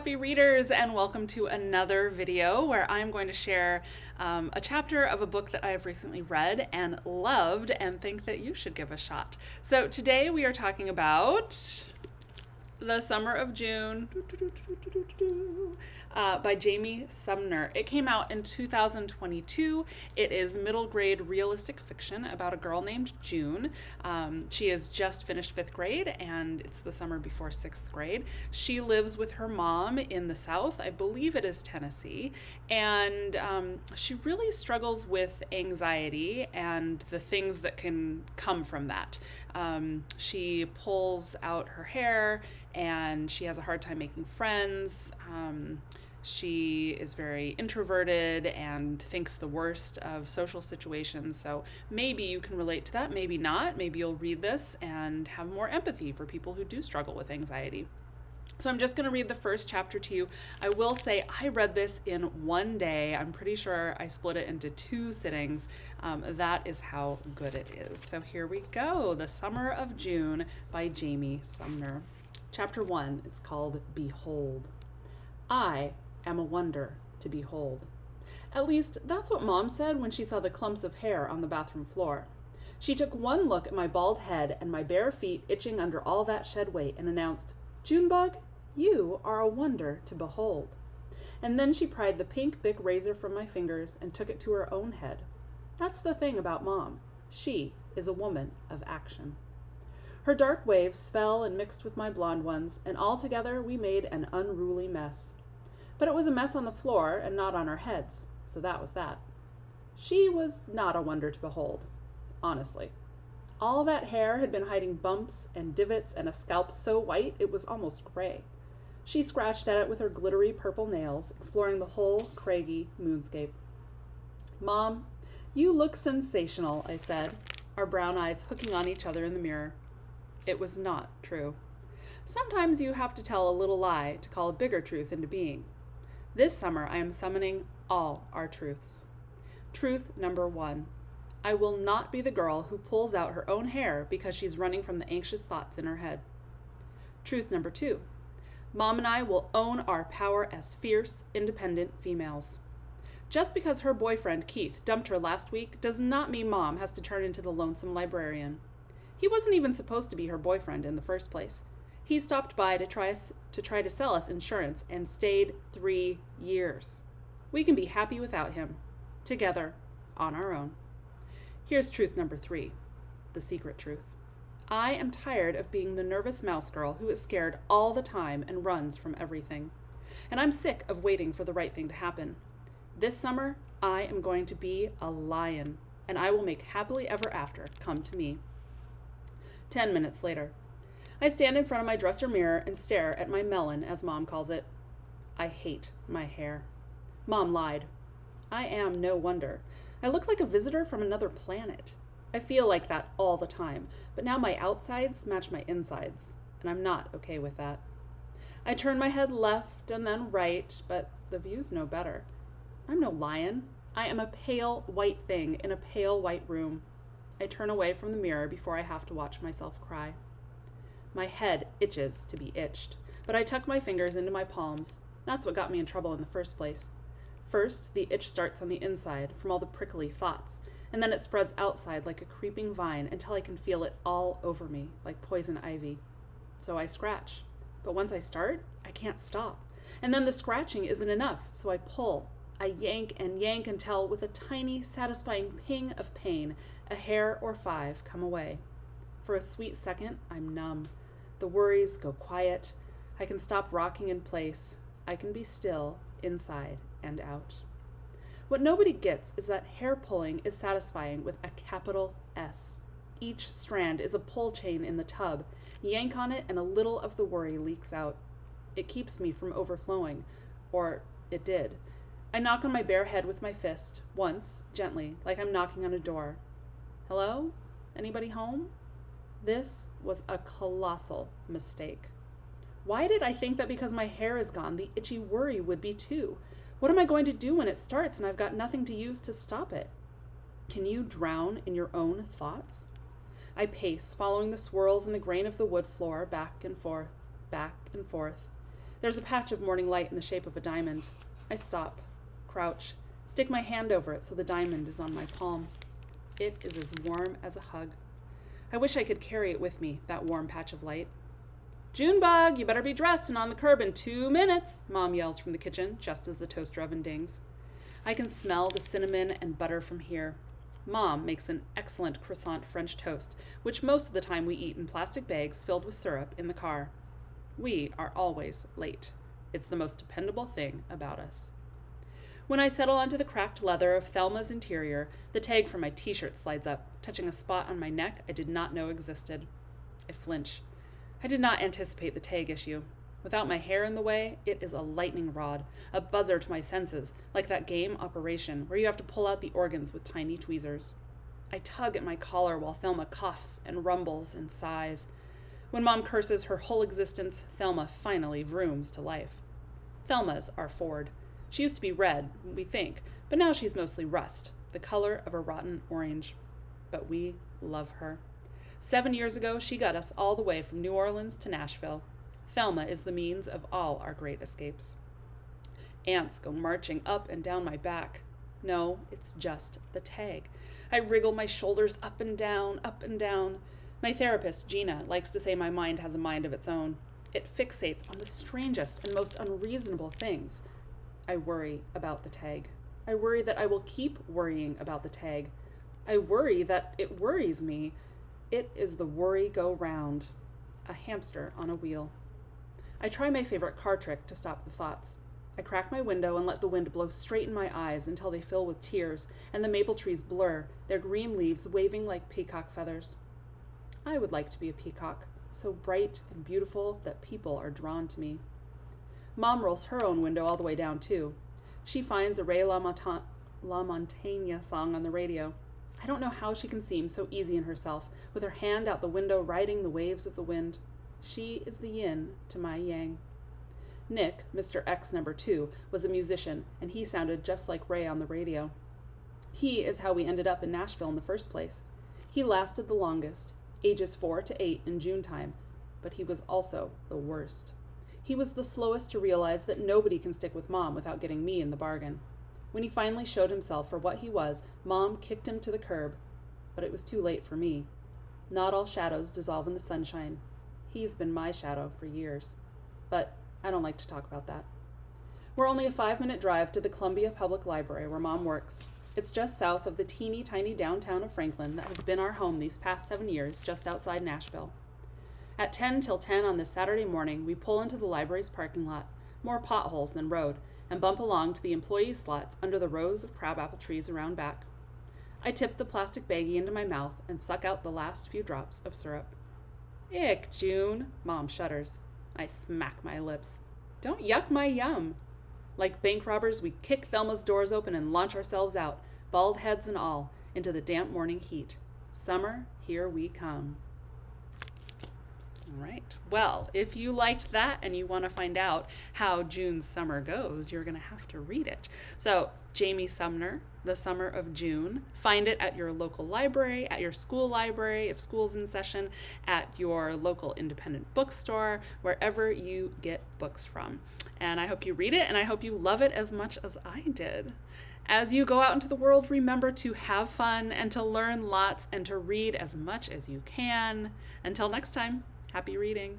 happy readers, and welcome to another video where I'm going to share a chapter of a book that I have recently read and loved and think that you should give a shot. So today we are talking about The Summer of June by Jamie Sumner. It came out in 2022. It is middle grade realistic fiction about a girl named June. She has just finished 5th grade and it's the summer before 6th grade. She lives with her mom in the South, I believe it is Tennessee, and she really struggles with anxiety and the things that can come from that. She pulls out her hair and she has a hard time making friends. She is very introverted and thinks the worst of social situations. So maybe you can relate to that, maybe not. Maybe you'll read this and have more empathy for people who do struggle with anxiety. So I'm just going to read the first chapter to you. I will say I read this in one day. I'm pretty sure I split it into 2 sittings. That is how good it is. So here we go. The Summer of June by Jamie Sumner. Chapter 1, it's called Behold. I am a wonder to behold. At least that's what Mom said when she saw the clumps of hair on the bathroom floor. She took one look at my bald head and my bare feet itching under all that shed weight and announced, "Junebug, you are a wonder to behold." And then she pried the pink Bic razor from my fingers and took it to her own head. That's the thing about Mom. She is a woman of action. Her dark waves fell and mixed with my blonde ones, and all together we made an unruly mess. But it was a mess on the floor and not on our heads, so that was that. She was not a wonder to behold, honestly. All that hair had been hiding bumps and divots and a scalp so white it was almost gray. She scratched at it with her glittery purple nails, exploring the whole craggy moonscape. "Mom, you look sensational," I said, our brown eyes hooking on each other in the mirror. It was not true. Sometimes you have to tell a little lie to call a bigger truth into being. This summer I am summoning all our truths. Truth number 1. I will not be the girl who pulls out her own hair because she's running from the anxious thoughts in her head. Truth number 2. Mom and I will own our power as fierce, independent females. Just because her boyfriend, Keith, dumped her last week does not mean Mom has to turn into the lonesome librarian. He wasn't even supposed to be her boyfriend in the first place. He stopped by to try to sell us insurance and stayed 3 years. We can be happy without him, together, on our own. Here's truth number 3, the secret truth. I am tired of being the nervous mouse girl who is scared all the time and runs from everything. And I'm sick of waiting for the right thing to happen. This summer, I am going to be a lion, and I will make happily ever after come to me. 10 minutes later. I stand in front of my dresser mirror and stare at my melon, as Mom calls it. I hate my hair. Mom lied. I am no wonder. I look like a visitor from another planet. I feel like that all the time, but now my outsides match my insides, and I'm not okay with that. I turn my head left and then right, but the view's no better. I'm no lion. I am a pale white thing in a pale white room. I turn away from the mirror before I have to watch myself cry. My head itches to be itched, but I tuck my fingers into my palms. That's what got me in trouble in the first place. First, the itch starts on the inside from all the prickly thoughts, and then it spreads outside like a creeping vine until I can feel it all over me, like poison ivy. So I scratch, but once I start, I can't stop. And then the scratching isn't enough, so I pull. I yank and yank until, with a tiny, satisfying ping of pain, a hair or 5 come away. For a sweet second, I'm numb. The worries go quiet. I can stop rocking in place. I can be still, inside and out. What nobody gets is that hair pulling is satisfying with a capital S. Each strand is a pull chain in the tub. Yank on it and a little of the worry leaks out. It keeps me from overflowing, or it did. I knock on my bare head with my fist, once, gently, like I'm knocking on a door. Hello? Anybody home? This was a colossal mistake. Why did I think that because my hair is gone, the itchy worry would be too? What am I going to do when it starts and I've got nothing to use to stop it? Can you drown in your own thoughts? I pace, following the swirls in the grain of the wood floor, back and forth, back and forth. There's a patch of morning light in the shape of a diamond. I stop, crouch, stick my hand over it so the diamond is on my palm. It is as warm as a hug. I wish I could carry it with me, that warm patch of light. "Junebug, you better be dressed and on the curb in 2 minutes," Mom yells from the kitchen just as the toaster oven dings. I can smell the cinnamon and butter from here. Mom makes an excellent croissant French toast, which most of the time we eat in plastic bags filled with syrup in the car. We are always late. It's the most dependable thing about us. When I settle onto the cracked leather of Thelma's interior, the tag from my t-shirt slides up, touching a spot on my neck I did not know existed. I flinch. I did not anticipate the tag issue. Without my hair in the way, it is a lightning rod, a buzzer to my senses, like that game Operation, where you have to pull out the organs with tiny tweezers. I tug at my collar while Thelma coughs and rumbles and sighs. When Mom curses her whole existence, Thelma finally vrooms to life. Thelma's our Ford. She used to be red, we think, but now she's mostly rust, the color of a rotten orange. But we love her. 7 years ago, she got us all the way from New Orleans to Nashville. Thelma is the means of all our great escapes. Ants go marching up and down my back. No, it's just the tag. I wriggle my shoulders up and down, up and down. My therapist, Gina, likes to say my mind has a mind of its own. It fixates on the strangest and most unreasonable things. I worry about the tag. I worry that I will keep worrying about the tag. I worry that it worries me. It is the worry go round. A hamster on a wheel. I try my favorite car trick to stop the thoughts. I crack my window and let the wind blow straight in my eyes until they fill with tears and the maple trees blur, their green leaves waving like peacock feathers. I would like to be a peacock, so bright and beautiful that people are drawn to me. Mom rolls her own window all the way down, too. She finds a Ray LaMontagne song on the radio. I don't know how she can seem so easy in herself, with her hand out the window riding the waves of the wind. She is the yin to my yang. Nick, Mr. X number 2, was a musician, and he sounded just like Ray on the radio. He is how we ended up in Nashville in the first place. He lasted the longest, ages 4 to 8 in June time, but he was also the worst. He was the slowest to realize that nobody can stick with Mom without getting me in the bargain. When he finally showed himself for what he was, Mom kicked him to the curb, but it was too late for me. Not all shadows dissolve in the sunshine. He's been my shadow for years, but I don't like to talk about that. We're only a 5-minute drive to the Columbia Public Library where Mom works. It's just south of the teeny tiny downtown of Franklin that has been our home these past 7 years, just outside Nashville. At 10 till 10 on this Saturday morning, we pull into the library's parking lot, more potholes than road, and bump along to the employee slots under the rows of crabapple trees around back. I tip the plastic baggie into my mouth and suck out the last few drops of syrup. "Ick, June," Mom shudders. I smack my lips. "Don't yuck my yum." Like bank robbers, we kick Thelma's doors open and launch ourselves out, bald heads and all, into the damp morning heat. Summer, here we come. All right. Well, if you liked that and you want to find out how June's summer goes, you're going to have to read it. So, Jamie Sumner, The Summer of June. Find it at your local library, at your school library, if school's in session, at your local independent bookstore, wherever you get books from. And I hope you read it, and I hope you love it as much as I did. As you go out into the world, remember to have fun and to learn lots and to read as much as you can. Until next time. Happy reading.